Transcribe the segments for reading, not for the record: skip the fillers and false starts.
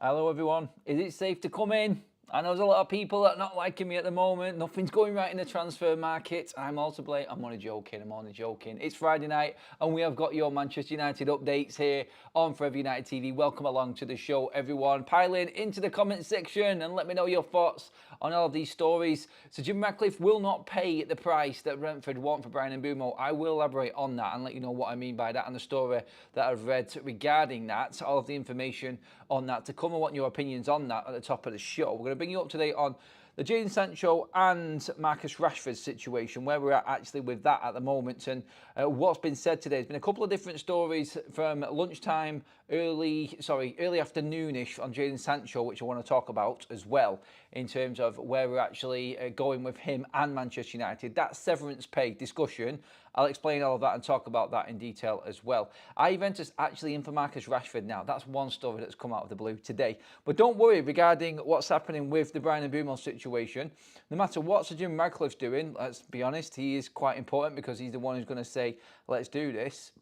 Hello everyone, is it safe to come in? I know there's a lot of people that are not liking me at the moment. Nothing's going right in the transfer market. I'm all to blame. I'm only joking. It's Friday night and we have got your Manchester United updates here on Forever United TV. Welcome along to the show, everyone. Pile in into the comment section and let me know your thoughts on all of these stories. Sadim Rcliffe will not pay the price that Brentford want for BRYAN and Bumo. I will elaborate on that and let you know what I mean by that and the story that I've read regarding that. All of the information on that to come. I want your opinions on that at the top of the show. We're going to bring you up to date on the Jadon Sancho and Marcus Rashford situation, where we're at actually with that at the moment, and what's been said today. There's been a couple of different stories from lunchtime, early afternoonish on Jadon Sancho, which I want to talk about as well, in terms of where we're actually going with him and Manchester United. That severance pay discussion, I'll explain all of that and talk about that in detail as well. Are Juventus actually in for Marcus Rashford now? That's one story that's come out of the blue today. But don't worry regarding what's happening with the BRYAN and Bumo situation. No matter what Sadim Rcliffe's doing, let's be honest, he is quite important because he's the one who's going to say, let's do this.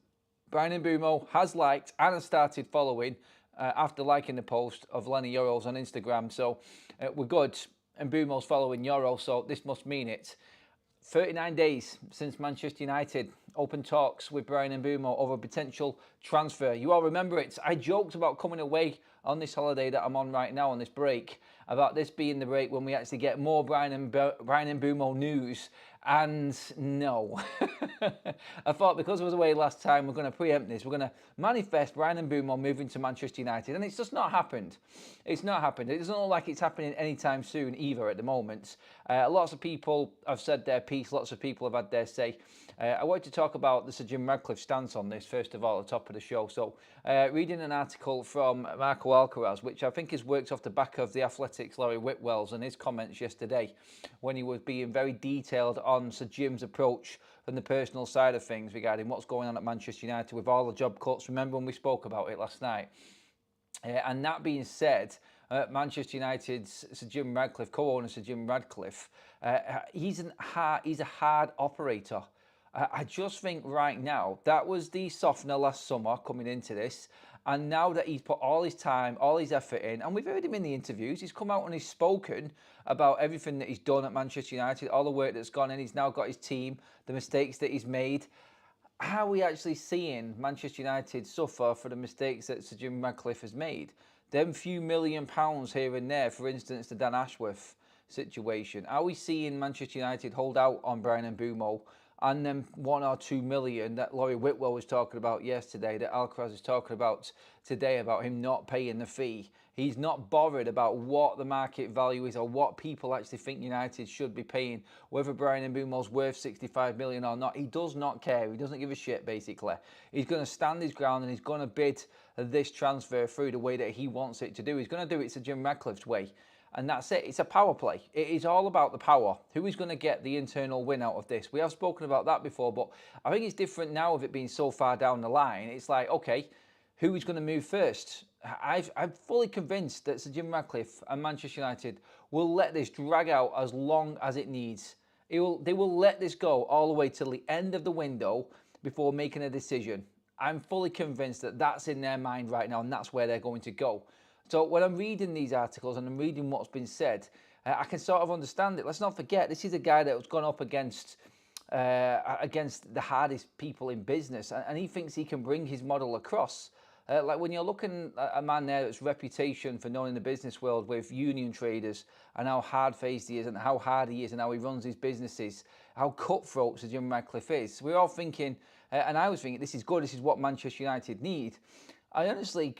BRYAN and Bumo has liked and has started following after liking the post of Lenny Yoros on Instagram. So we're good. And Bumo's following Yoros, so this must mean it. 39 days since Manchester United opened talks with BRYAN and Bumo over a potential transfer. You all remember it. I joked about coming away on this holiday that I'm on right now, on this break, about this being the break when we actually get more BRYAN and Bumo news. And no. I thought because I was away last time, we're going to preempt this. We're going to manifest BRYAN and Bumo moving to Manchester United. And it's just not happened. It's not happened. It doesn't look like it's happening anytime soon either at the moment. Lots of people have said their piece. Lots of people have had their say. I wanted to talk about the Sadim Rcliffe stance on this, first of all, at the top of the show. So, reading an article from Marco Alcaraz, which I think is worked off the back of the Athletic's Laurie Whitwell's and his comments yesterday, when he was being very detailed on Sadim's approach from the personal side of things regarding what's going on at Manchester United with all the job cuts. Remember when we spoke about it last night? And that being said, Manchester United's Sadim Rcliffe, co-owner Sadim Rcliffe, he's a hard operator. I just think right now, that was the softener last summer coming into this. And now that he's put all his time, all his effort in, and we've heard him in the interviews, he's come out and he's spoken about everything that he's done at Manchester United, all the work that's gone in. He's now got his team, the mistakes that he's made. How are we actually seeing Manchester United suffer for the mistakes that Sadim Rcliffe has made? Them few £1 million here and there, for instance, the Dan Ashworth situation. Are we seeing Manchester United hold out on BRYAN and Bumo and then 1 or 2 million that Laurie Whitwell was talking about yesterday, that Alcaraz is talking about today, about him not paying the fee? He's not bothered about what the market value is or what people actually think United should be paying, whether BRYAN and Bumo's worth 65 million or not. He does not care. He doesn't give a shit, basically. He's going to stand his ground and he's going to bid this transfer through the way that he wants it to do. He's going to do it Sadim Rcliffe's way. And that's it. It's a power play. It is all about the power. Who is going to get the internal win out of this? We have spoken about that before, but I think it's different now with it being so far down the line. It's like, okay, who is going to move first? I'm fully convinced that Sadim Rcliffe and Manchester United will let this drag out as long as it needs. They will let this go all the way till the end of the window before making a decision. I'm fully convinced that that's in their mind right now and that's where they're going to go. So when I'm reading these articles and I'm reading what's been said, I can sort of understand it. Let's not forget, this is a guy that's gone up against the hardest people in business, and he thinks he can bring his model across. Like when you're looking at a man there that's reputation for knowing the business world with union traders and how hard-faced he is and how hard he is and how he runs his businesses, how cutthroat Sadim Rcliffe is. We're all thinking, and I was thinking, this is good, this is what Manchester United need. I honestly,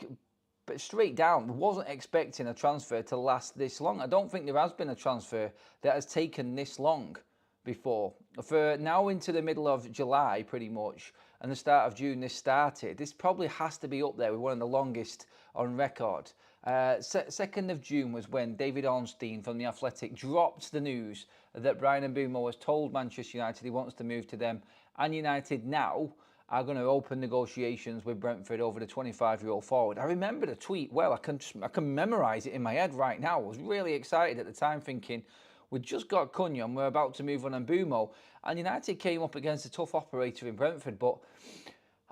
but straight down, wasn't expecting a transfer to last this long. I don't think there has been a transfer that has taken this long before. For now into the middle of July, pretty much, and the start of June this started, this probably has to be up there with one of the longest on record. 2nd of June was when David Ornstein from The Athletic dropped the news that BRYAN and Bumo has told Manchester United he wants to move to them, and United now are going to open negotiations with Brentford over the 25-year-old forward. I remember the tweet well. I can memorise it in my head right now. I was really excited at the time, thinking, we just got Cunha and we're about to move on Mbeumo. And United came up against a tough operator in Brentford, but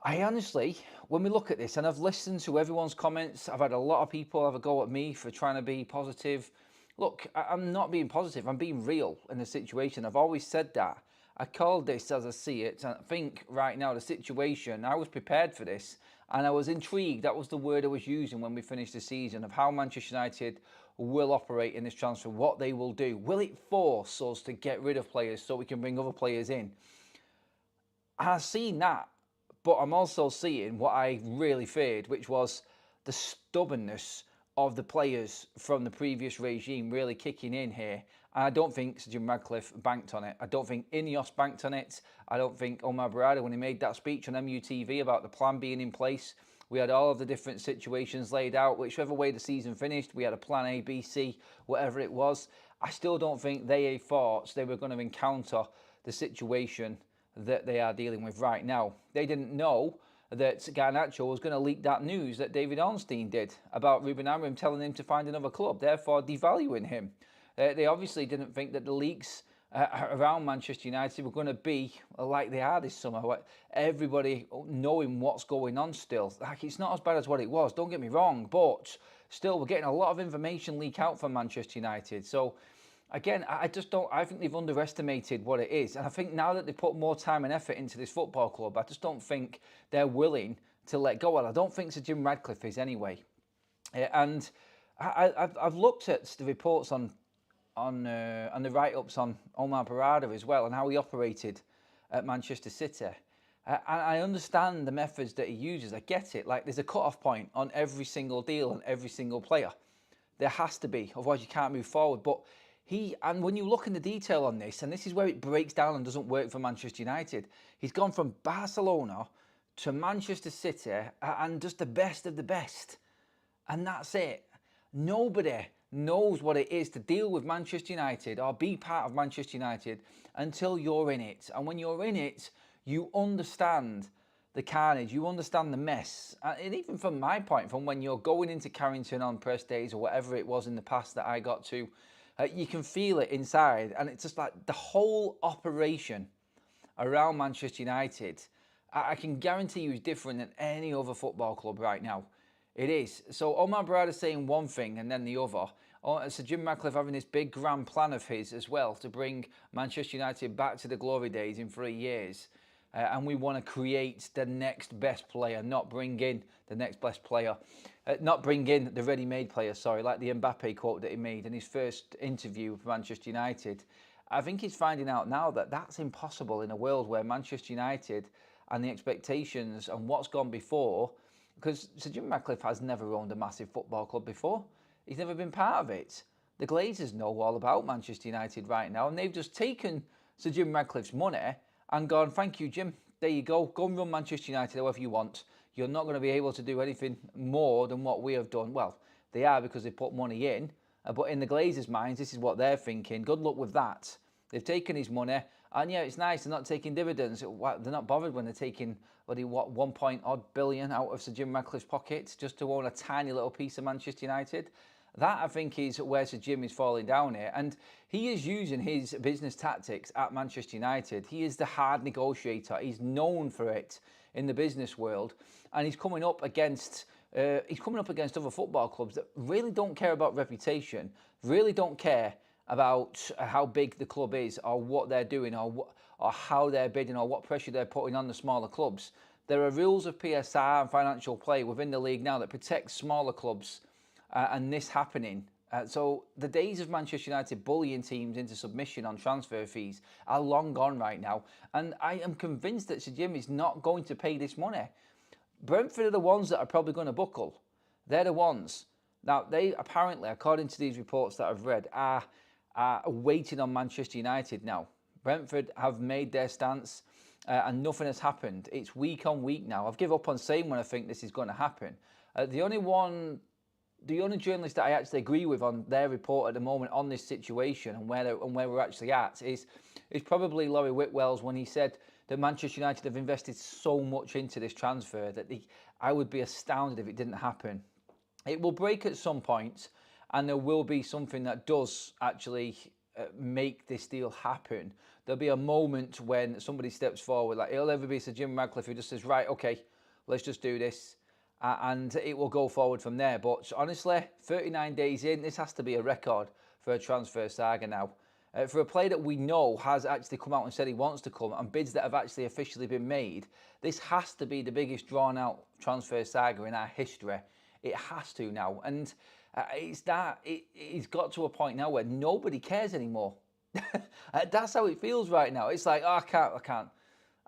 I honestly, when we look at this, and I've listened to everyone's comments, I've had a lot of people have a go at me for trying to be positive. Look, I'm not being positive, I'm being real in the situation. I've always said that. I called this as I see it, and I think right now the situation, I was prepared for this, and I was intrigued, that was the word I was using when we finished the season, of how Manchester United will operate in this transfer, what they will do. Will it force us to get rid of players so we can bring other players in? And I've seen that, but I'm also seeing what I really feared, which was the stubbornness of the players from the previous regime really kicking in here. And I don't think Sadim Rcliffe banked on it. I don't think Inos banked on it. I don't think Omar Barada, when he made that speech on MUTV about the plan being in place, we had all of the different situations laid out. Whichever way the season finished, we had a plan A, B, C, whatever it was. I still don't think they thought they were going to encounter the situation that they are dealing with right now. They didn't know that Garnacho was going to leak that news that David Ornstein did about Ruben Amarin telling him to find another club, therefore devaluing him. They obviously didn't think that the leaks around Manchester United were going to be like they are this summer. Everybody knowing what's going on still. Like, it's not as bad as what it was, don't get me wrong, but still we're getting a lot of information leak out from Manchester United. So again, I just don't, I think they've underestimated what it is. And I think now that they put more time and effort into this football club, I just don't think they're willing to let go. Well, I don't think Sadim Rcliffe is anyway. And I've looked at the reports on and the write-ups on Omar Barada as well, and how he operated at Manchester City. And I understand the methods that he uses. I get it. Like, there's a cut-off point on every single deal and every single player. There has to be, otherwise you can't move forward. But and when you look in the detail on this, and this is where it breaks down and doesn't work for Manchester United, he's gone from Barcelona to Manchester City and just the best of the best. And that's it. Nobody knows what it is to deal with Manchester United or be part of Manchester United until you're in it. And when you're in it, you understand the carnage, you understand the mess. And even from my point, from when you're going into Carrington on press days or whatever it was in the past that I got to, you can feel it inside. And it's just like the whole operation around Manchester United, I can guarantee you is different than any other football club right now. It is. So Omar Barada saying one thing and then the other. So Jim Radcliffe having this big grand plan of his as well to bring Manchester United back to the glory days in 3 years. And we want to create the next best player, not bring in the next best player. Not bring in the ready-made player, sorry, like the Mbappe quote that he made in his first interview with Manchester United. I think he's finding out now that that's impossible in a world where Manchester United and the expectations and what's gone before, because Sir Jim Ratcliffe has never owned a massive football club before. He's never been part of it. The Glazers know all about Manchester United right now, and they've just taken Sir Jim Ratcliffe's money and gone, thank you, Jim, there you go, go and run Manchester United however you want. You're not going to be able to do anything more than what we have done. Well, they are because they put money in, but in the Glazers' minds, this is what they're thinking. Good luck with that. They've taken his money, and yeah, it's nice, they're not taking dividends. They're not bothered when they're taking, what, 1 billion out of Sir Jim Ratcliffe's pocket just to own a tiny little piece of Manchester United. That, I think, is where Sir Jim is falling down here. And he is using his business tactics at Manchester United. He is the hard negotiator. He's known for it in the business world. And he's coming up against other football clubs that really don't care about reputation, really don't care about how big the club is or what they're doing or how they're bidding or what pressure they're putting on the smaller clubs. There are rules of PSR and financial play within the league now that protect smaller clubs and this happening. So the days of Manchester United bullying teams into submission on transfer fees are long gone right now. And I am convinced that Sir Jim is not going to pay this money. Brentford are the ones that are probably going to buckle. They're the ones. Now, they apparently, according to these reports that I've read, are waiting on Manchester United now. Brentford have made their stance and nothing has happened. It's week on week now. I've given up on saying when I think this is going to happen. The only journalist that I actually agree with on their report at the moment on this situation and where we're actually at is probably Laurie Whitwell's, when he said that Manchester United have invested so much into this transfer that I would be astounded if it didn't happen. It will break at some point, and there will be something that does actually make this deal happen. There'll be a moment when somebody steps forward, like it'll ever be Sadim Rcliffe who just says, right, okay, let's just do this. And it will go forward from there. But honestly, 39 days in, this has to be a record for a transfer saga now. For a player that we know has actually come out and said he wants to come, and bids that have actually officially been made, this has to be the biggest drawn out transfer saga in our history. It has to now. And it's got to a point now where nobody cares anymore. That's how it feels right now. It's like, oh, I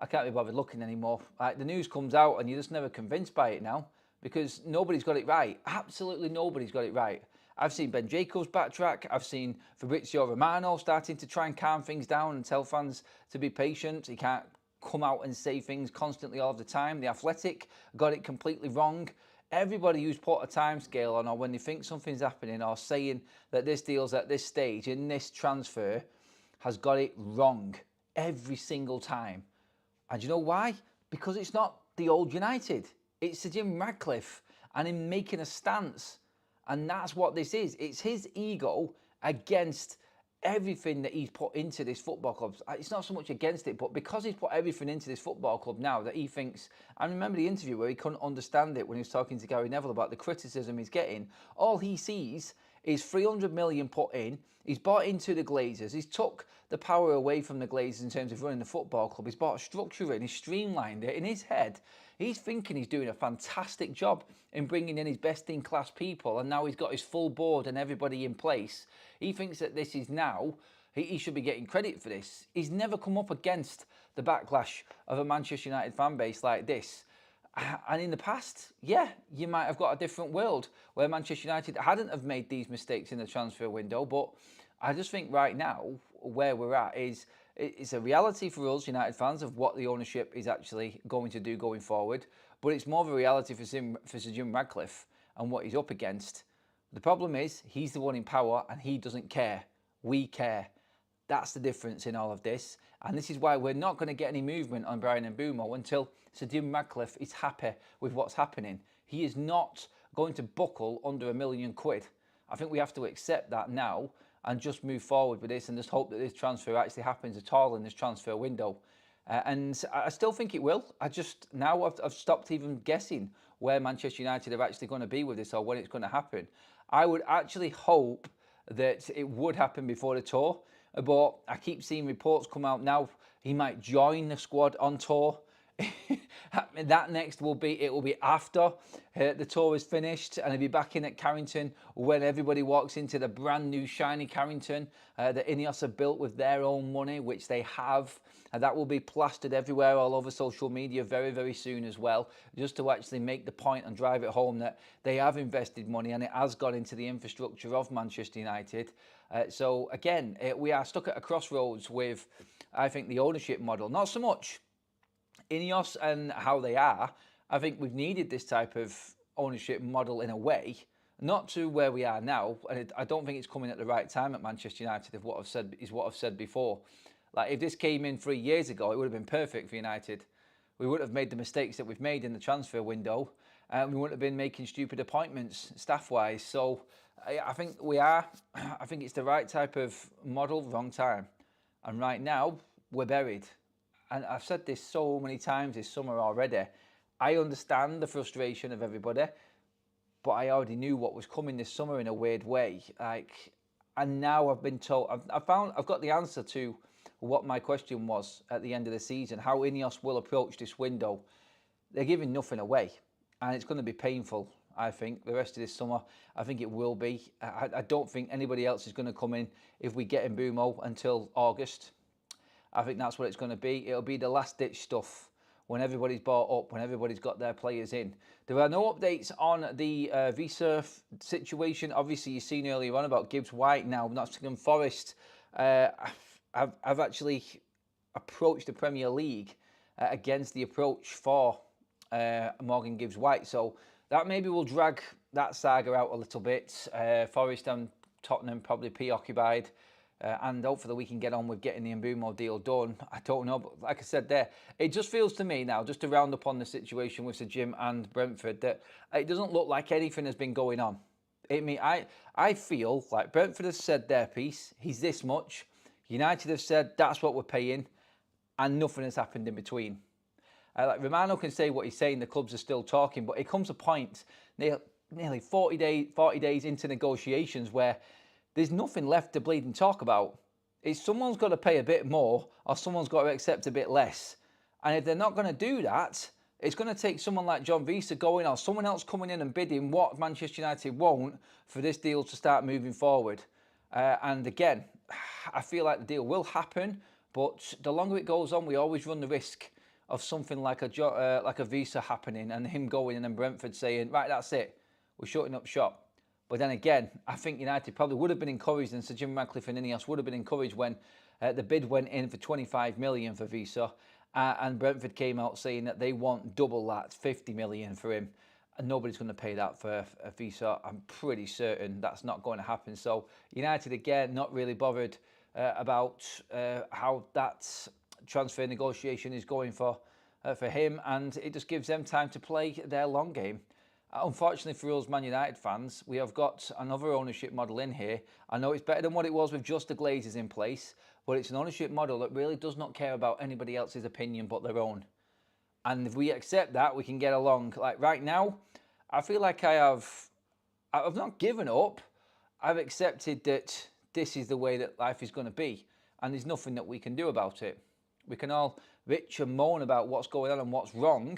can't be bothered looking anymore. Like, the news comes out and you're just never convinced by it now, because nobody's got it right. Absolutely nobody's got it right. I've seen Ben Jacobs backtrack. I've seen Fabrizio Romano starting to try and calm things down and tell fans to be patient. He can't come out and say things constantly all the time. The Athletic got it completely wrong. Everybody who's put a timescale on, or when they think something's happening, or saying that this deal's at this stage in this transfer, has got it wrong every single time. And you know why? Because it's not the old United. It's Sadim Rcliffe, and him making a stance. And that's what this is. It's his ego against everything that he's put into this football club. It's not so much against it, but because he's put everything into this football club now, that he thinks, I remember the interview where he couldn't understand it when he was talking to Gary Neville about the criticism he's getting. All he sees is 300 million put in. He's bought into the Glazers. He's took the power away from the Glazers in terms of running the football club. He's bought a structure in. He's streamlined it. In his head, he's thinking he's doing a fantastic job in bringing in his best-in-class people, and now he's got his full board and everybody in place. He thinks that this is now, he should be getting credit for this. He's never come up against the backlash of a Manchester United fan base like this. And in the past, yeah, you might have got a different world where Manchester United hadn't have made these mistakes in the transfer window. But I just think right now, where we're at is, it's a reality for us United fans of what the ownership is actually going to do going forward. But it's more of a reality for Sir Jim Radcliffe and what he's up against. The problem is, he's the one in power and he doesn't care. We care. That's the difference in all of this. And this is why we're not going to get any movement on BRYAN and Bumo until Sadim Rcliffe is happy with what's happening. He is not going to buckle under £1 million. I think we have to accept that now and just move forward with this and just hope that this transfer actually happens at all in this transfer window. And I still think it will. Now I've stopped even guessing where Manchester United are actually going to be with this or when it's going to happen. I would actually hope that it would happen before the tour, but I keep seeing reports come out now he might join the squad on tour. That next will be after the tour is finished, and he'll be back in at Carrington when everybody walks into the brand new shiny Carrington that Inos have built with their own money, which they have, and that will be plastered everywhere all over social media very, very soon as well, just to actually make the point and drive it home that they have invested money and it has gone into the infrastructure of Manchester United. So again, we are stuck at a crossroads with, I think, the ownership model. Not so much Inos and how they are. I think we've needed this type of ownership model in a way, not to where we are now. And I don't think it's coming at the right time at Manchester United. If what I've said before. Like, if this came in 3 years ago, it would have been perfect for United. We wouldn't have made the mistakes that we've made in the transfer window, and we wouldn't have been making stupid appointments staff-wise. So I think I think it's the right type of model, wrong time. And right now, we're buried. And I've said this so many times this summer already. I understand the frustration of everybody, but I already knew what was coming this summer in a weird way. And now I've been told, I've got the answer to what my question was at the end of the season, how Ineos will approach this window. They're giving nothing away, and it's going to be painful, I think, the rest of this summer. I think it will be. I don't think anybody else is going to come in if we get Mbeumo until August. I think that's what it's going to be. It'll be the last-ditch stuff when everybody's bought up, when everybody's got their players in. There are no updates on the visa situation. Obviously, you've seen earlier on about Gibbs White now. Nottingham Forest I've actually approached the Premier League against the approach for Morgan Gibbs White. So that maybe will drag that saga out a little bit. Forest and Tottenham probably preoccupied. And hopefully we can get on with getting the Mbeumo deal done. I don't know, but like I said there, it just feels to me now, just to round up on the situation with Sir Jim and Brentford, that it doesn't look like anything has been going on. I feel like Brentford have said their piece. He's this much. United have said that's what we're paying, and nothing has happened in between. Like Romano can say what he's saying. The clubs are still talking, but it comes a point nearly 40 days into negotiations where there's nothing left to bleed and talk about. It's someone's got to pay a bit more, or someone's got to accept a bit less. And if they're not going to do that, it's going to take someone like John Visa going, or someone else coming in and bidding what Manchester United won't for this deal to start moving forward. And again, I feel like the deal will happen, but the longer it goes on, we always run the risk of something like a Visa happening and him going in and Brentford saying, right, that's it, we're shutting up shop. But then again, I think United probably would have been encouraged, and Sir Jim Radcliffe and Inos would have been encouraged when the bid went in for 25 million for Visa, and Brentford came out saying that they want double that, 50 million for him. And nobody's going to pay that for a Visa. I'm pretty certain that's not going to happen. So United, again, not really bothered about how that transfer negotiation is going for him, and it just gives them time to play their long game. Unfortunately for us Man United fans, we have got another ownership model in here. I know it's better than what it was with just the Glazers in place, but it's an ownership model that really does not care about anybody else's opinion but their own. And if we accept that, we can get along. Like right now, I feel like I've not given up. I've accepted that this is the way that life is going to be, and there's nothing that we can do about it. We can all bitch and moan about what's going on and what's wrong,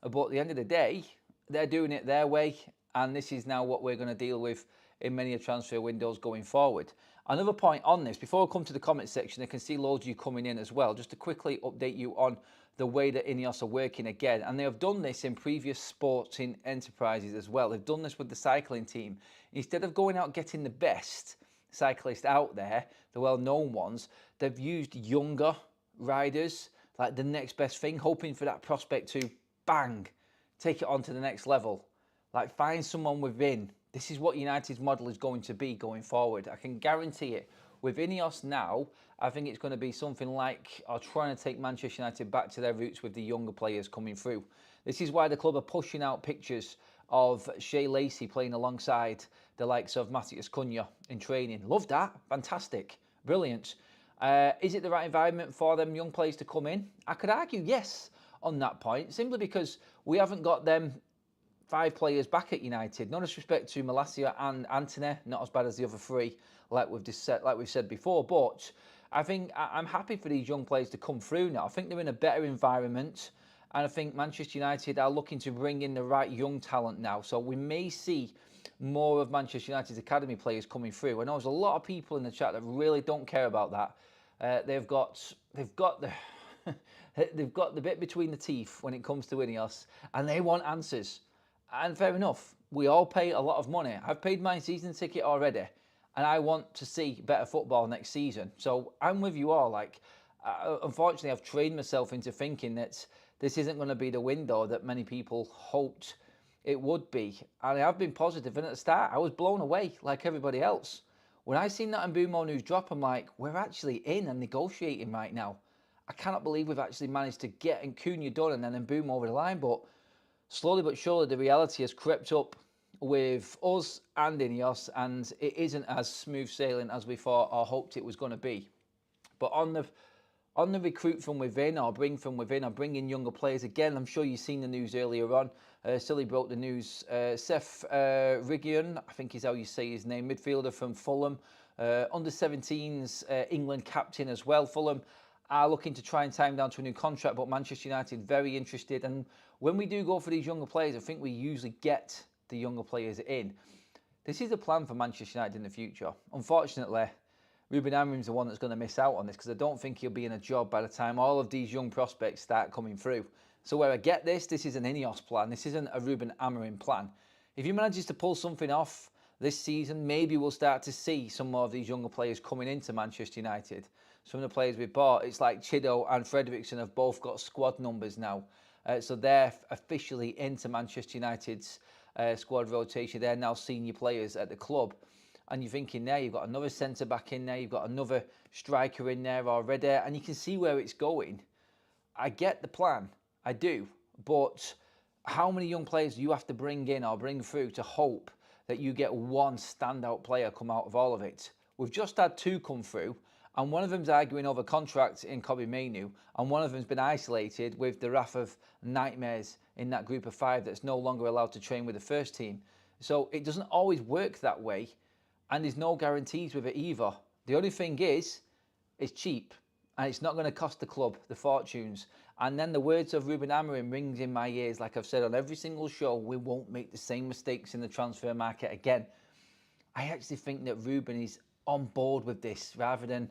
but at the end of the day, they're doing it their way, and this is now what we're going to deal with in many transfer windows going forward. Another point on this, before I come to the comment section, I can see loads of you coming in as well, just to quickly update you on the way that Ineos are working again. And they have done this in previous sporting enterprises as well. They've done this with the cycling team. Instead of going out getting the best cyclists out there, the well-known ones, they've used younger riders, like the next best thing, hoping for that prospect to, bang, take it on to the next level. Like, find someone within. This is what United's model is going to be going forward. I can guarantee it. With Ineos now, I think it's going to be something like, or trying to take Manchester United back to their roots with the younger players coming through. This is why the club are pushing out pictures of Shea Lacey playing alongside the likes of Matthias Cunha in training. Love that. Fantastic. Brilliant. Is it the right environment for them young players to come in? I could argue yes on that point, simply because we haven't got them 5 players back at United. No disrespect to Malacia and Antony, not as bad as the other 3, like we've said before. But I think I'm happy for these young players to come through now. I think they're in a better environment, and I think Manchester United are looking to bring in the right young talent now. So we may see more of Manchester United's academy players coming through. I know there's a lot of people in the chat that really don't care about that. They've got the they've got the bit between the teeth when it comes to Ineos, and they want answers. And fair enough, we all pay a lot of money. I've paid my season ticket already, and I want to see better football next season. So I'm with you all. Like, unfortunately, I've trained myself into thinking that this isn't going to be the window that many people hoped it would be. And I've been positive, and at the start, I was blown away like everybody else. When I seen that Mbeumo news drop, I'm like, we're actually in and negotiating right now. I cannot believe we've actually managed to get Cunha done and then Mbeumo over the line, but slowly but surely the reality has crept up with us and Ineos, and it isn't as smooth sailing as we thought or hoped it was going to be. But on the recruit from within, or bring from within, or bring in younger players, again, I'm sure you've seen the news earlier on. Silly broke the news. Seth Rigion, I think is how you say his name, midfielder from Fulham, under 17s England captain as well. Fulham are looking to try and tie him down to a new contract, but Manchester United very interested. And when we do go for these younger players, I think we usually get the younger players in. This is a plan for Manchester United in the future. Unfortunately, Ruben Amarin's the one that's going to miss out on this, because I don't think he'll be in a job by the time all of these young prospects start coming through. So where I get this is an Ineos plan. This isn't a Ruben Amarin plan. If he manages to pull something off this season, maybe we'll start to see some more of these younger players coming into Manchester United. Some of the players we bought, it's like Chido and Frederiksen have both got squad numbers now. So they're officially into Manchester United's squad rotation. They're now senior players at the club. And you're thinking there, you've got another centre-back in there, you've got another striker in there already, and you can see where it's going. I get the plan, I do. But how many young players do you have to bring in or bring through to hope that you get one standout player come out of all of it. We've just had 2 come through, and one of them's arguing over contracts in Kobbie Mainoo, and one of them's been isolated with the wrath of nightmares in that group of 5 that's no longer allowed to train with the first team. So it doesn't always work that way, and there's no guarantees with it either. The only thing is, it's cheap, and it's not going to cost the club the fortunes. And then the words of Ruben Amarin rings in my ears, like I've said on every single show, we won't make the same mistakes in the transfer market again. I actually think that Ruben is on board with this, rather than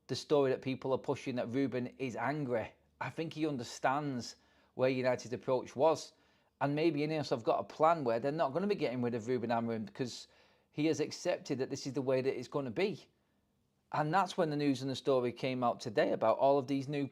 the story that people are pushing that Ruben is angry. I think he understands where United's approach was. And maybe Inos have got a plan where they're not going to be getting rid of Ruben Amarin because he has accepted that this is the way that it's going to be. And that's when the news and the story came out today about all of these new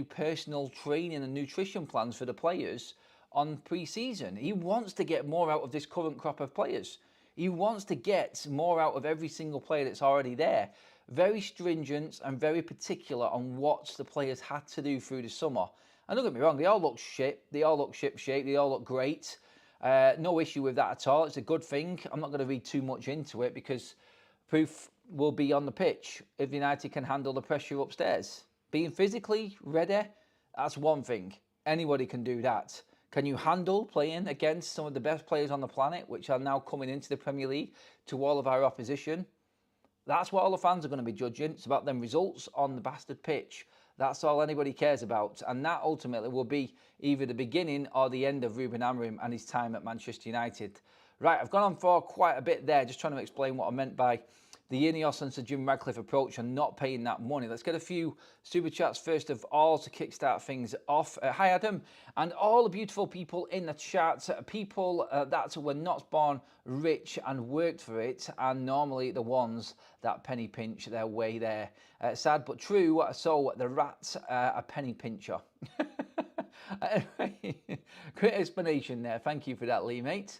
personal training and nutrition plans for the players on pre-season. He wants to get more out of this current crop of players. He wants to get more out of every single player that's already there. Very stringent and very particular on what the players had to do through the summer. And don't get me wrong, they all look shit. They all look ship-shape. They all look great. No issue with that at all. It's a good thing. I'm not going to read too much into it because proof will be on the pitch if United can handle the pressure upstairs. Being physically ready, that's one thing. Anybody can do that. Can you handle playing against some of the best players on the planet, which are now coming into the Premier League, to all of our opposition? That's what all the fans are going to be judging. It's about them results on the bastard pitch. That's all anybody cares about. And that ultimately will be either the beginning or the end of Ruben Amarin and his time at Manchester United. Right, I've gone on for quite a bit there, just trying to explain what I meant by the Inos and Sadim Rcliffe approach and not paying that money. Let's get a few super chats first of all to kickstart things off. Hi Adam, and all the beautiful people in the chat, people that were not born rich and worked for it, and normally the ones that penny pinch their way there. Sad but true, so the rat's a penny pincher. Great explanation there. Thank you for that, Lee, mate.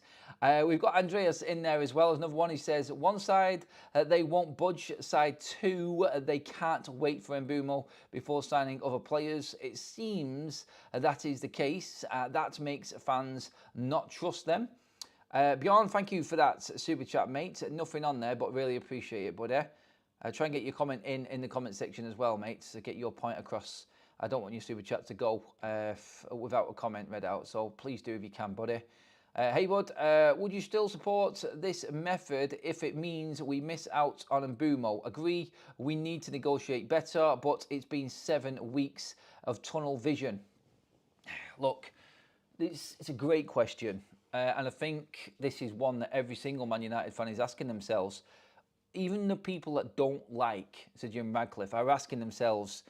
We've got Andreas in there as well. There's another one. He says, one side, they won't budge. Side 2, they can't wait for Mbeumo before signing other players. It seems that is the case. That makes fans not trust them. BRYAN, thank you for that super chat, mate. Nothing on there, but really appreciate it, buddy. Try and get your comment in the comment section as well, mate, to get your point across. I don't want your super chat to go without a comment read out, so please do if you can, buddy. Hey, bud, would you still support this method if it means we miss out on Bumo? Agree, we need to negotiate better, but it's been 7 weeks of tunnel vision. Look, it's a great question, and I think this is one that every single Man United fan is asking themselves. Even the people that don't like Sadim Rcliffe are asking themselves,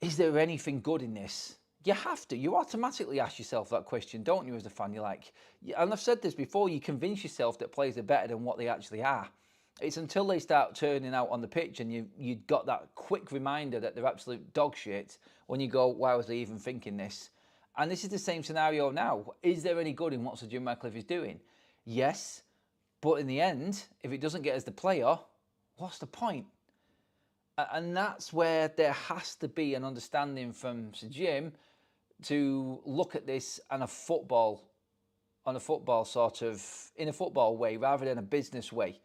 is there anything good in this? You have to. You automatically ask yourself that question, don't you, as a fan? You're like, and I've said this before, you convince yourself that players are better than what they actually are. It's until they start turning out on the pitch and you got that quick reminder that they're absolute dog shit when you go, why was I even thinking this? And this is the same scenario now. Is there any good in what Sadim Rcliffe is doing? Yes, but in the end, if it doesn't get us the player, what's the point? And that's where there has to be an understanding from Sadim to look at this in a football way rather than a business way.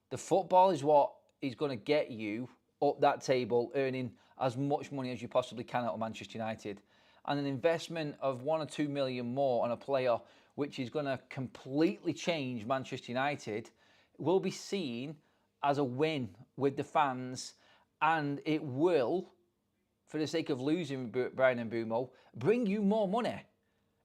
The football is what is going to get you up that table, earning as much money as you possibly can out of Manchester United. And an investment of 1 or 2 million more on a player which is going to completely change Manchester United will be seen as a win with the fans, and it will, for the sake of losing BRYAN and Bumo, bring you more money.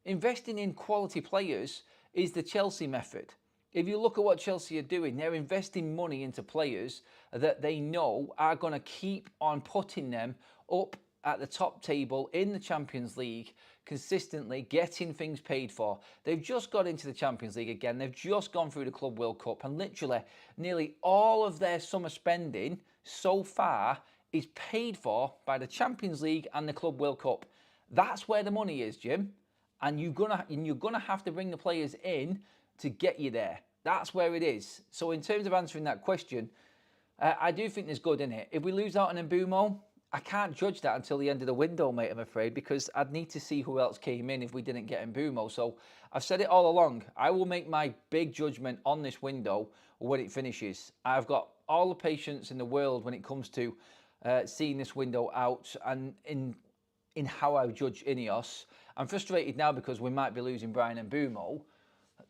Investing in quality players is the Chelsea method. If you look at what Chelsea are doing, they're investing money into players that they know are going to keep on putting them up at the top table in the Champions League, consistently getting things paid for. They've just got into the Champions League again. They've just gone through the Club World Cup, and literally nearly all of their summer spending so far is paid for by the Champions League and the Club World Cup. That's where the money is, Jim. And you're gonna have to bring the players in to get you there. That's where it is. So in terms of answering that question, I do think there's good in it. If we lose out on Mbeumo, I can't judge that until the end of the window, mate, I'm afraid, because I'd need to see who else came in if we didn't get Mbeumo. So I've said it all along. I will make my big judgment on this window when it finishes. I've got all the patience in the world when it comes to seeing this window out and in how I judge Ineos. I'm frustrated now because we might be losing BRYAN and Bumo.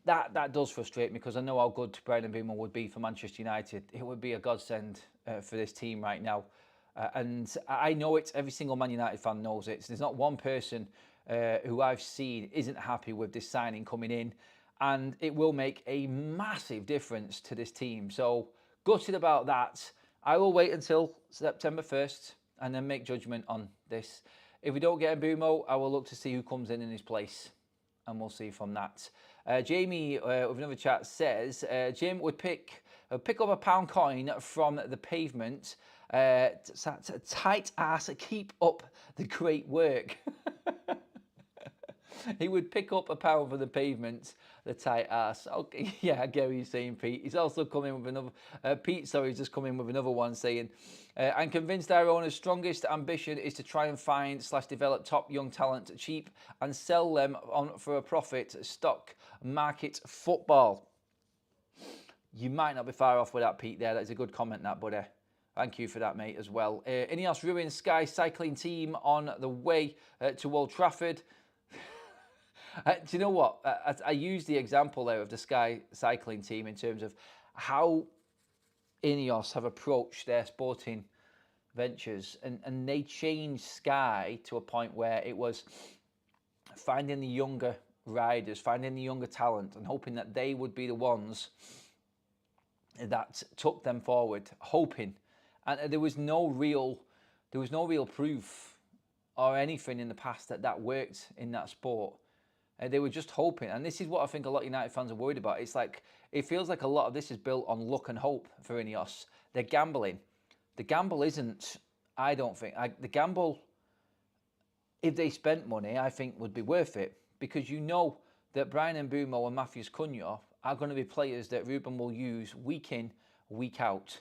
That does frustrate me because I know how good BRYAN and Bumo would be for Manchester United. It would be a godsend for this team right now. And I know it, every single Man United fan knows it. So there's not one person who I've seen isn't happy with this signing coming in. And it will make a massive difference to this team. So gutted about that. I will wait until September 1st and then make judgment on this. If we don't get Mbeumo, I will look to see who comes in his place. And we'll see from that. Jamie, with another chat, says, Jim would pick up a pound coin from the pavement. Tight ass, keep up the great work. He would pick up a pound from the pavement, the tight ass. Okay, yeah, I get what you're saying, Pete. He's also coming with another, he's just coming with another one saying, I'm convinced our owner's strongest ambition is to try and find / develop top young talent cheap and sell them on for a profit. Stock market football. You might not be far off with that, Pete, there. That's a good comment, that, buddy. Thank you for that, mate, as well. Ineos ruined Sky cycling team on the way to Old Trafford. Do you know what? I used the example there of the Sky cycling team in terms of how Ineos have approached their sporting ventures. And they changed Sky to a point where it was finding the younger riders, finding the younger talent and hoping that they would be the ones that took them forward, hoping. And there was no real proof or anything in the past that worked in that sport. They were just hoping, and this is what I think a lot of United fans are worried about. It's like, it feels like a lot of this is built on luck and hope for Ineos. They're gambling. The gamble isn't, I don't think, the gamble, if they spent money, I think would be worth it, because you know that BRYAN Mbeumo and Matthews Cunha are going to be players that Ruben will use week in, week out.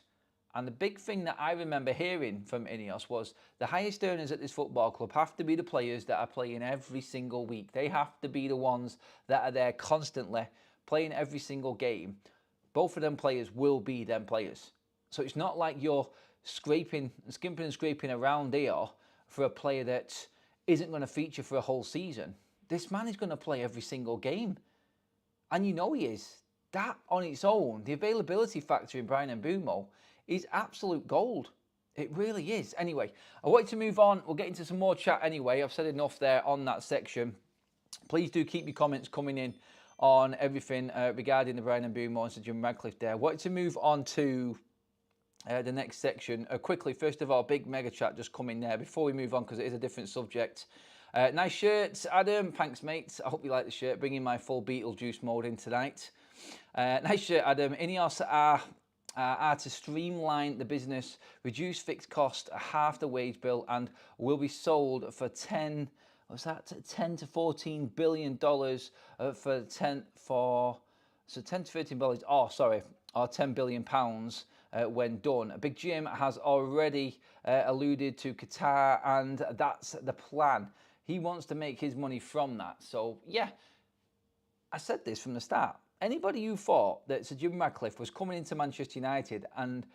And the big thing that I remember hearing from Ineos was the highest earners at this football club have to be the players that are playing every single week. They have to be the ones that are there constantly, playing every single game. Both of them players will be them players. So it's not like you're skimping and scraping around here for a player that isn't going to feature for a whole season. This man is going to play every single game. And you know he is. That on its own, the availability factor in BRYAN Mbeumo is absolute gold. It really is. Anyway, I want to move on. We'll get into some more chat anyway. I've said enough there on that section. Please do keep your comments coming in on everything regarding the BRYAN Mbeumo and Sadim Rcliffe there. I want to move on to the next section. Quickly, first of all, big mega chat just coming there before we move on because it is a different subject. Nice shirt, Adam. Thanks, mate. I hope you like the shirt. Bringing my full Beetlejuice mode in tonight. Nice shirt, Adam. Ineos are to streamline the business, reduce fixed cost, half the wage bill, and will be sold for 10 to 14 billion dollars for 10 to 13 billion. Oh, sorry, or 10 billion pounds when done. Big Jim has already alluded to Qatar, and that's the plan. He wants to make his money from that. So yeah, I said this from the start. Anybody who thought that Sadim Rcliffe was coming into Manchester United and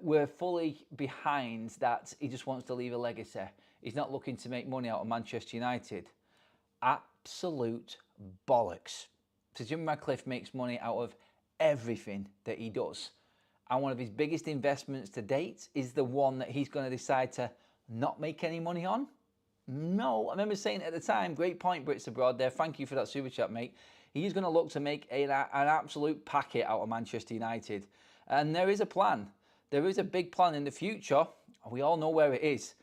were fully behind that he just wants to leave a legacy, he's not looking to make money out of Manchester United, absolute bollocks. Sadim Rcliffe makes money out of everything that he does. And one of his biggest investments to date is the one that he's going to decide to not make any money on. No, I remember saying at the time, great point, Brits Abroad there. Thank you for that super chat, mate. He's going to look to make an absolute packet out of Manchester United. And there is a plan. There is a big plan in the future. We all know where it is.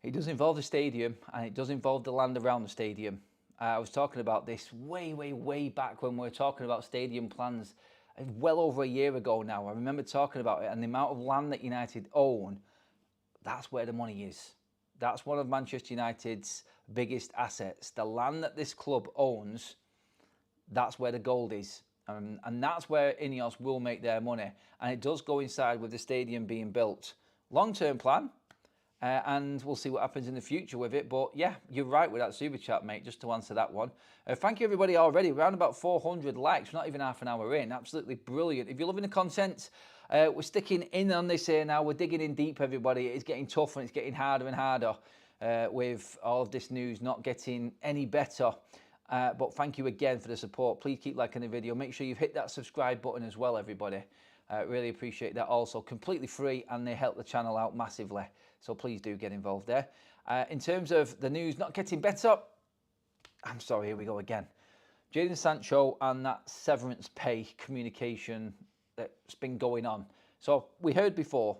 It does involve the stadium, and it does involve the land around the stadium. I was talking about this way back when we were talking about stadium plans well over a year ago now. I remember talking about it, and the amount of land that United own, that's where the money is. That's one of Manchester United's biggest assets. The land that this club owns, that's where the gold is. And that's where Ineos will make their money. And it does coincide with the stadium being built. Long-term plan, and we'll see what happens in the future with it. But yeah, you're right with that super chat, mate, just to answer that one. Thank you, everybody, already. We're around about 400 likes. We're not even half an hour in. Absolutely brilliant. If you're loving the content, we're sticking in on this here now. We're digging in deep, everybody. It's getting tougher and it's getting harder and harder with all of this news not getting any better. But thank you again for the support. Please keep liking the video. Make sure you've hit that subscribe button as well, everybody. Really appreciate that also. Completely free, and they help the channel out massively. So please do get involved there. In terms of the news not getting better, I'm sorry, here we go again. Jadon Sancho and that severance pay communication that's been going on. So we heard before,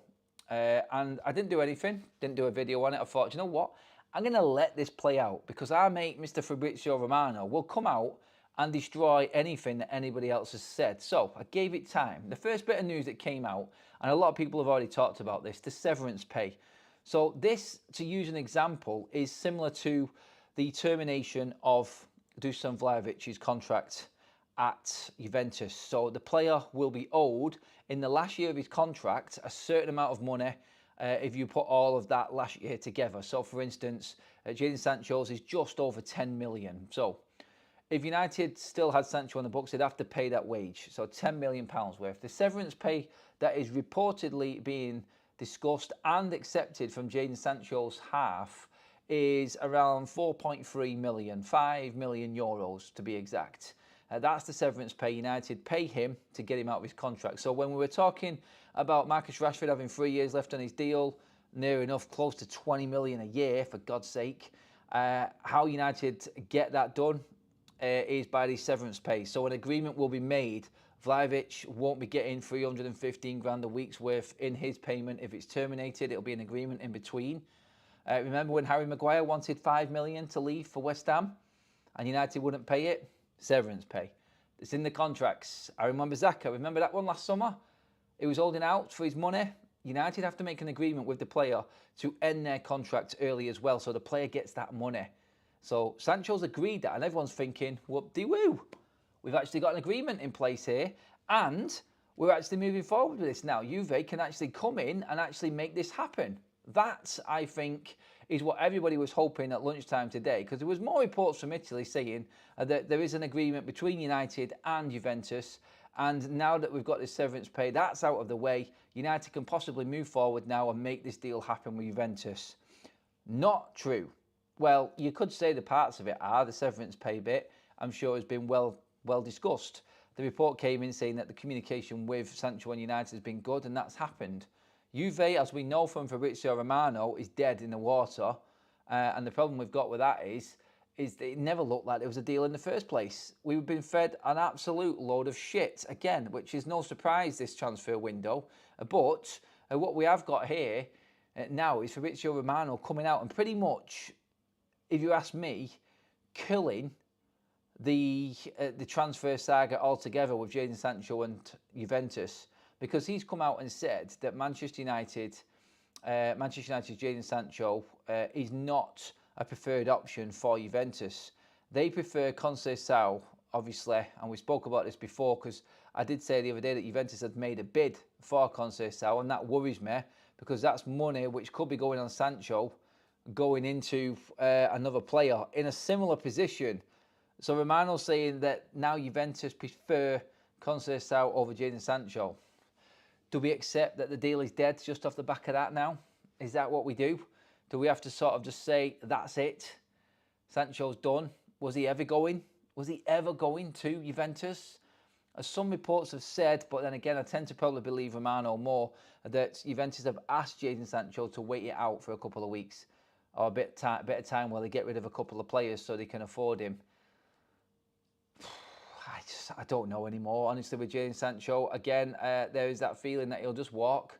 and I didn't do anything, didn't do a video on it. I thought, you know what? I'm going to let this play out, because our mate, Mr. Fabrizio Romano, will come out and destroy anything that anybody else has said. So I gave it time. The first bit of news that came out, and a lot of people have already talked about this, the severance pay. So this, to use an example, is similar to the termination of Dusan Vlahovic's contract at Juventus. So the player will be owed, in the last year of his contract, a certain amount of money if you put all of that last year together. So for instance, Jadon Sancho's is just over 10 million. So if United still had Sancho on the books, they'd have to pay that wage. So £10 million worth. The severance pay that is reportedly being discussed and accepted from Jadon Sancho's half is around 4.3 million, 5 million euros to be exact. That's the severance pay United pay him to get him out of his contract. So when we were talking about Marcus Rashford having 3 years left on his deal, near enough close to 20 million a year, for God's sake, how United get that done is by the severance pay. So an agreement will be made. Vlahovic won't be getting 315 grand a week's worth in his payment if it's terminated. It'll be an agreement in between. Remember when Harry Maguire wanted 5 million to leave for West Ham and United wouldn't pay it? Severance pay. It's in the contracts. I remember Xhaka. Remember that one last summer? He was holding out for his money. United have to make an agreement with the player to end their contract early as well, so the player gets that money. So Sancho's agreed that, and everyone's thinking, whoop-de-woo. We've actually got an agreement in place here, and we're actually moving forward with this now. Juve can actually come in and actually make this happen. That, I think, is what everybody was hoping at lunchtime today, because there was more reports from Italy saying that there is an agreement between United and Juventus, and now that we've got this severance pay, that's out of the way, United can possibly move forward now and make this deal happen with Juventus. Not true. Well, you could say the parts of it are. The severance pay bit, I'm sure, has been well discussed. The report came in saying that the communication with Sancho and United has been good, and that's happened. Juve, as we know from Fabrizio Romano, is dead in the water. And the problem we've got with that is that it never looked like there was a deal in the first place. We've been fed an absolute load of shit, again, which is no surprise this transfer window. But what we have got here now is Fabrizio Romano coming out and pretty much, if you ask me, killing the transfer saga altogether with Jadon Sancho and Juventus, because he's come out and said that Manchester United's Jadon Sancho is not a preferred option for Juventus. They prefer Conceição, obviously, and we spoke about this before, because I did say the other day that Juventus had made a bid for Conceição, and that worries me, because that's money which could be going on Sancho, going into another player in a similar position. So Romano's saying that now Juventus prefer Conceição over Jadon Sancho. Do we accept that the deal is dead just off the back of that now? Is that what we do? Do we have to sort of just say, that's it? Sancho's done. Was he ever going? Was he ever going to Juventus? As some reports have said, but then again, I tend to probably believe Romano more, that Juventus have asked Jadon Sancho to wait it out for a couple of weeks, or a bit of time while they get rid of a couple of players so they can afford him. I don't know anymore, honestly, with Jadon Sancho. Again, there is that feeling that he'll just walk.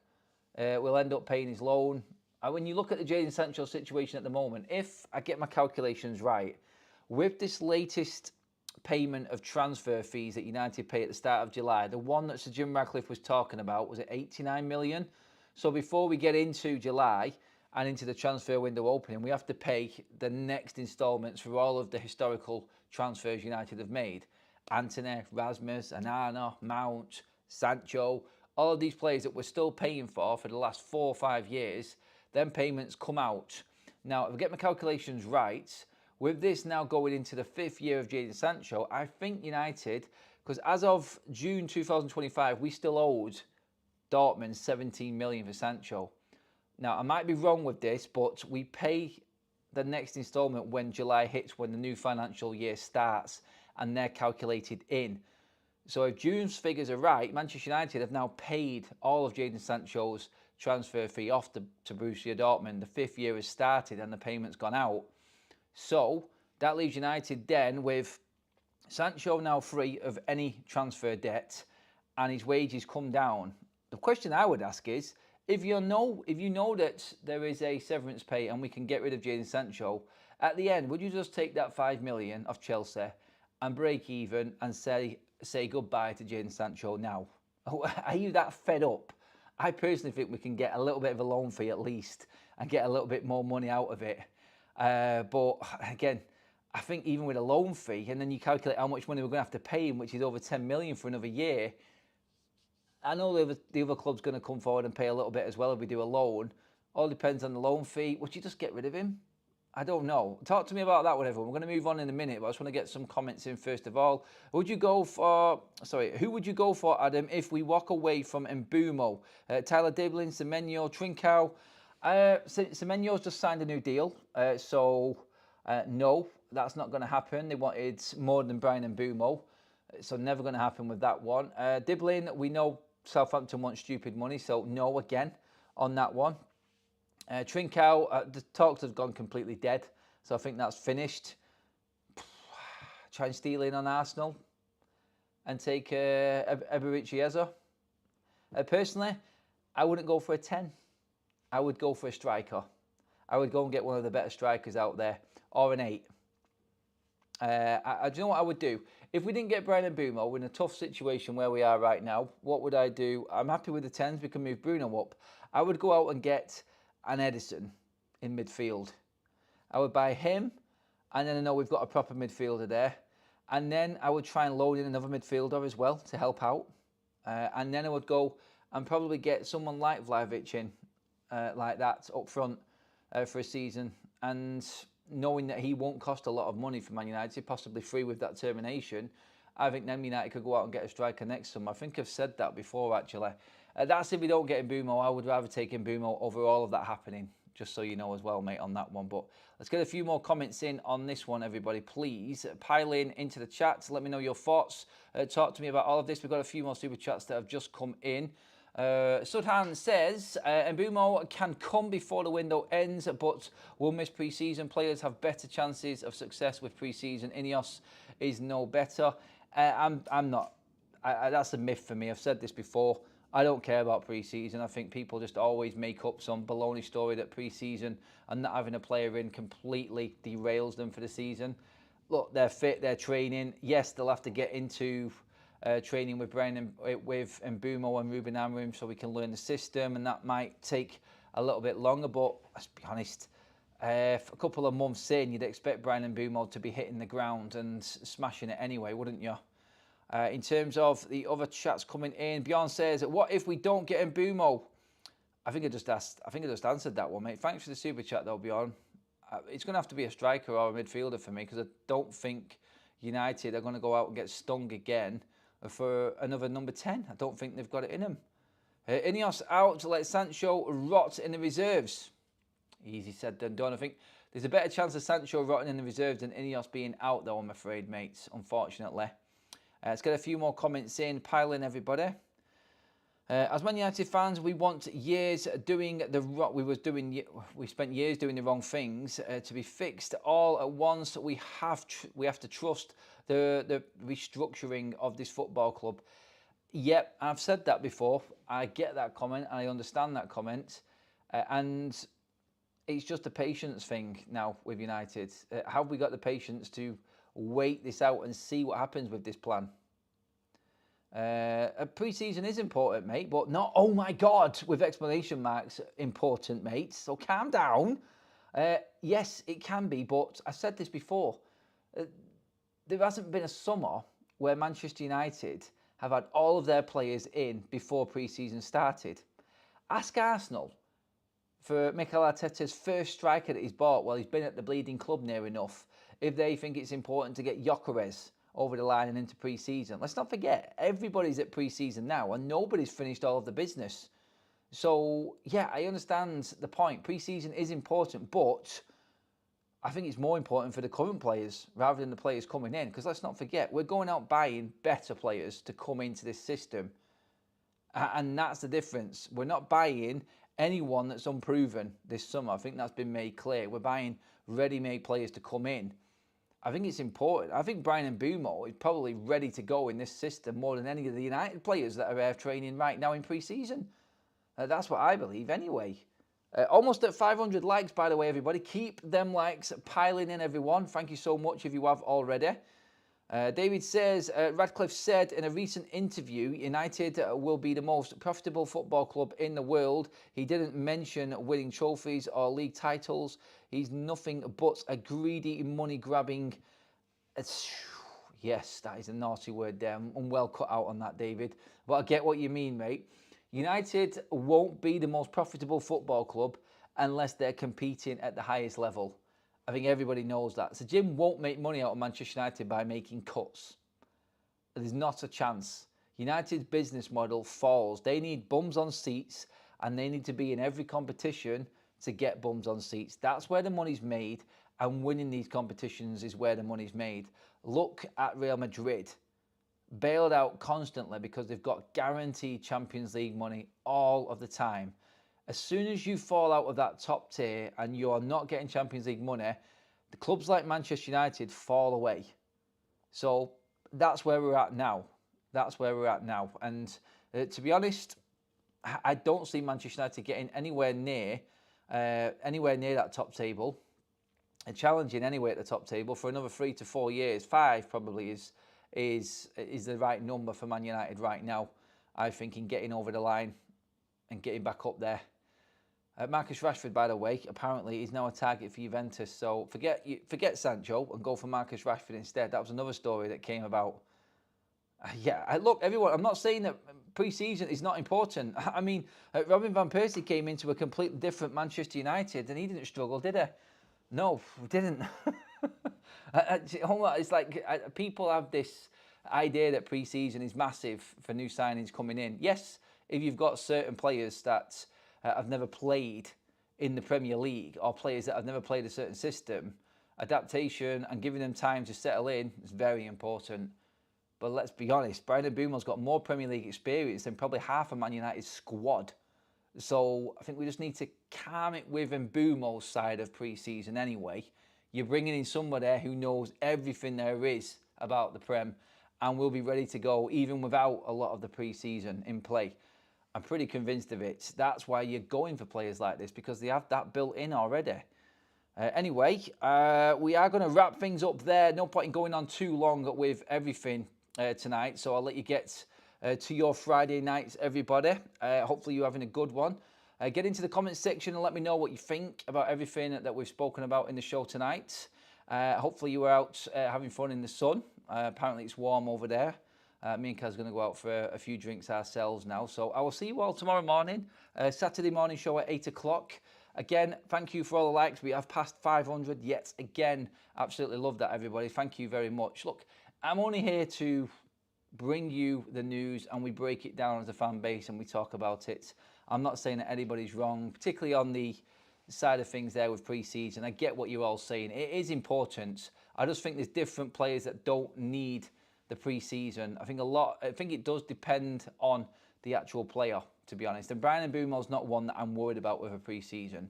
We'll end up paying his loan. When you look at the Jadon Sancho situation at the moment, if I get my calculations right, with this latest payment of transfer fees that United pay at the start of July, the one that Sadim Rcliffe was talking about, was it 89 million? So before we get into July and into the transfer window opening, we have to pay the next instalments for all of the historical transfers United have made. Antony, Rasmus, Onana, Mount, Sancho, all of these players that we're still paying for the last 4 or 5 years, then payments come out. Now, if I get my calculations right, with this now going into the 5th year of Jadon Sancho, I think United, because as of June 2025, we still owed Dortmund 17 million for Sancho. Now, I might be wrong with this, but we pay the next instalment when July hits, when the new financial year starts, and they're calculated in. So if June's figures are right, Manchester United have now paid all of Jadon Sancho's transfer fee off to Borussia Dortmund. The 5th year has started and the payment's gone out. So that leaves United then with Sancho now free of any transfer debt and his wages come down. The question I would ask is, if you know that there is a severance pay and we can get rid of Jadon Sancho, at the end, would you just take that 5 million off Chelsea and break even and say goodbye to Jadon Sancho now? Are you that fed up? I personally think we can get a little bit of a loan fee at least and get a little bit more money out of it. But again, I think even with a loan fee, and then you calculate how much money we're going to have to pay him, which is over 10 million for another year. I know the other club's going to come forward and pay a little bit as well if we do a loan. All depends on the loan fee. Would you just get rid of him? I don't know. Talk to me about that, whatever. We're going to move on in a minute, but I just want to get some comments in first of all. Who would you go for, Adam, if we walk away from Mbeumo? Tyler Diblin, Semenyo, Trincao. Semenyo's just signed a new deal, no, that's not going to happen. They wanted more than BRYAN and Bumo, so never going to happen with that one. Diblin, we know Southampton want stupid money, so no again on that one. Trincao, the talks have gone completely dead, so I think that's finished. Try and steal in on Arsenal and take Mbeumo. Personally, I wouldn't go for a 10. I would go for a striker. I would go and get one of the better strikers out there, or an 8. Do you know what I would do? If we didn't get BRYAN and Bumo, we're in a tough situation where we are right now. What would I do? I'm happy with the 10s. We can move Bruno up. I would go out and get an Edison in midfield. I would buy him, and then I know we've got a proper midfielder there. And then I would try and load in another midfielder as well to help out. And then I would go and probably get someone like Vlahovic in, like that, up front for a season. And knowing that he won't cost a lot of money for Man United, possibly free with that termination, I think then United could go out and get a striker next summer. I think I've said that before, actually. That's if we don't get Mbeumo. I would rather take Mbeumo over all of that happening, just so you know as well, mate, on that one. But let's get a few more comments in on this one, everybody. Please pile in into the chat. Let me know your thoughts. Talk to me about all of this. We've got a few more super chats that have just come in. Sudhan says, Mbeumo can come before the window ends, but will miss pre-season. Players have better chances of success with pre-season. Inos is no better. I'm not. That's a myth for me. I've said this before. I don't care about pre-season. I think people just always make up some baloney story that pre-season and not having a player in completely derails them for the season. Look, they're fit, they're training. Yes, they'll have to get into training with BRYAN and with Mbeumo and Ruben Amarin so we can learn the system, and that might take a little bit longer. But let's be honest, a couple of months in, you'd expect BRYAN and Mbeumo to be hitting the ground and smashing it anyway, wouldn't you? In terms of the other chats coming in, Bjorn says, "What if we don't get Mbeumo?" I think I just answered that one, mate. Thanks for the super chat, though, Bjorn. It's going to have to be a striker or a midfielder for me, because I don't think United are going to go out and get stung again for another number 10. I don't think they've got it in them. Inos out to let Sancho rot in the reserves. Easy said than done. I think there's a better chance of Sancho rotting in the reserves than Inos being out, though, I'm afraid, mates, unfortunately. Let's get a few more comments in. Pile in, everybody. As Man United fans, we want years doing the we spent years doing the wrong things to be fixed all at once. We have to trust the restructuring of this football club. Yep, I've said that before. I get that comment. I understand that comment, and it's just a patience thing now with United. Have we got the patience to wait this out and see what happens with this plan? A pre-season is important, mate, but not, oh my God, with exclamation marks, important, mate. So calm down. Yes, it can be, but I said this before. There hasn't been a summer where Manchester United have had all of their players in before pre-season started. Ask Arsenal. for Mikel Arteta's first striker that he's bought, well, he's been at the bleeding club near enough. If they think it's important to get Gyökeres over the line and into pre-season, let's not forget, everybody's at pre-season now and nobody's finished all of the business. So, yeah, I understand the point. Pre-season is important, but I think it's more important for the current players rather than the players coming in. Because let's not forget, we're going out buying better players to come into this system. And that's the difference. We're not buying anyone that's unproven this summer. I think that's been made clear. We're buying ready-made players to come in. I think it's important. I think BRYAN and Bumo is probably ready to go in this system more than any of the United players that are training right now in pre-season. That's what I believe anyway. Almost at 500 likes, by the way, everybody. Keep them likes piling in, everyone. Thank you so much if you have already. David says, Radcliffe said in a recent interview, United will be the most profitable football club in the world. He didn't mention winning trophies or league titles. He's nothing but a greedy, money-grabbing... Yes, that is a naughty word there. I'm well cut out on that, David. But I get what you mean, mate. United won't be the most profitable football club unless they're competing at the highest level. I think everybody knows that. So Jim won't make money out of Manchester United by making cuts. There's not a chance. United's business model falls. They need bums on seats and they need to be in every competition to get bums on seats. That's where the money's made, and winning these competitions is where the money's made. Look at Real Madrid. Bailed out constantly because they've got guaranteed Champions League money all of the time. As soon as you fall out of that top tier and you're not getting Champions League money, the clubs like Manchester United fall away. So that's where we're at now. That's where we're at now. And to be honest, I don't see Manchester United getting anywhere near that top table. And challenging anyway at the top table for another 3 to 4 years. 5 probably is the right number for Man United right now, I think, in getting over the line and getting back up there. Marcus Rashford, by the way, apparently is now a target for Juventus. So forget Sancho and go for Marcus Rashford instead. That was another story that came about. Look, everyone, I'm not saying that pre-season is not important. I mean, Robin Van Persie came into a completely different Manchester United and he didn't struggle, did he? No, we didn't. It's like people have this idea that pre-season is massive for new signings coming in. Yes, if you've got certain players that have never played in the Premier League or players that have never played a certain system, adaptation and giving them time to settle in is very important. But let's be honest, BRYAN Mbeumo's got more Premier League experience than probably half of Man United's squad. So I think we just need to calm it with Mbeumo's side of pre-season anyway. You're bringing in somebody who knows everything there is about the Prem and will be ready to go even without a lot of the pre-season in play. I'm pretty convinced of it. That's why you're going for players like this, because they have that built in already. Anyway, we are going to wrap things up there. No point in going on too long with everything tonight, so I'll let you get to your Friday nights, everybody. Hopefully you're having a good one. Get into the comments section and let me know what you think about everything that we've spoken about in the show tonight. Hopefully you were out having fun in the sun. Apparently it's warm over there. Me and Kaz are going to go out for a few drinks ourselves now. So I will see you all tomorrow morning. Saturday morning show at 8 o'clock. Again, thank you for all the likes. We have passed 500 yet again. Absolutely love that, everybody. Thank you very much. Look, I'm only here to bring you the news and we break it down as a fan base and we talk about it. I'm not saying that anybody's wrong, particularly on the side of things there with pre-season. I get what you're all saying. It is important. I just think there's different players that don't need the pre-season. I think it does depend on the actual player, to be honest. And BRYAN Mbeumo's not one that I'm worried about with a pre-season.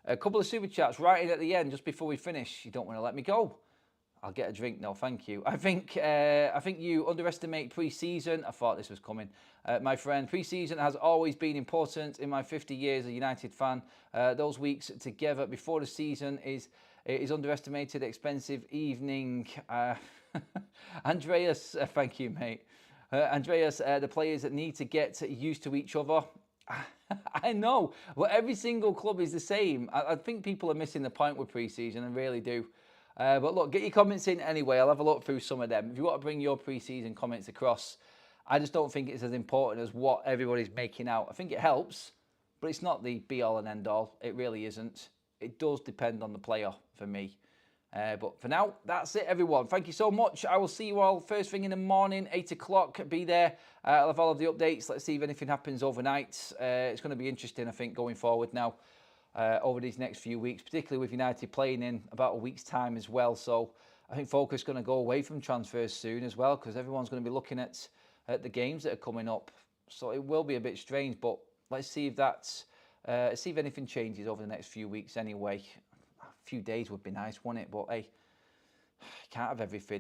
A couple of super chats right in at the end, just before we finish. You don't want to let me go. I'll get a drink, no, thank you. I think you underestimate pre-season. I thought this was coming. My friend, pre-season has always been important in my 50 years as a United fan. Those weeks together before the season is underestimated, expensive evening. Andreas, thank you, mate. Andreas, the players that need to get used to each other. I know. Well, every single club is the same. I think people are missing the point with pre-season, I really do. But look, get your comments in anyway. I'll have a look through some of them. If you want to bring your pre-season comments across, I just don't think it's as important as what everybody's making out. I think it helps, but it's not the be-all and end-all. It really isn't. It does depend on the player for me. But for now, that's it, everyone. Thank you so much. I will see you all first thing in the morning, 8 o'clock. Be there. I'll have all of the updates. Let's see if anything happens overnight. It's going to be interesting, I think, going forward now over these next few weeks, particularly with United playing in about a week's time as well. So I think focus is going to go away from transfers soon as well, because everyone's going to be looking at the games that are coming up. So it will be a bit strange, but let's see if that's see if anything changes over the next few weeks anyway. A few days would be nice, wouldn't it? But hey, can't have everything.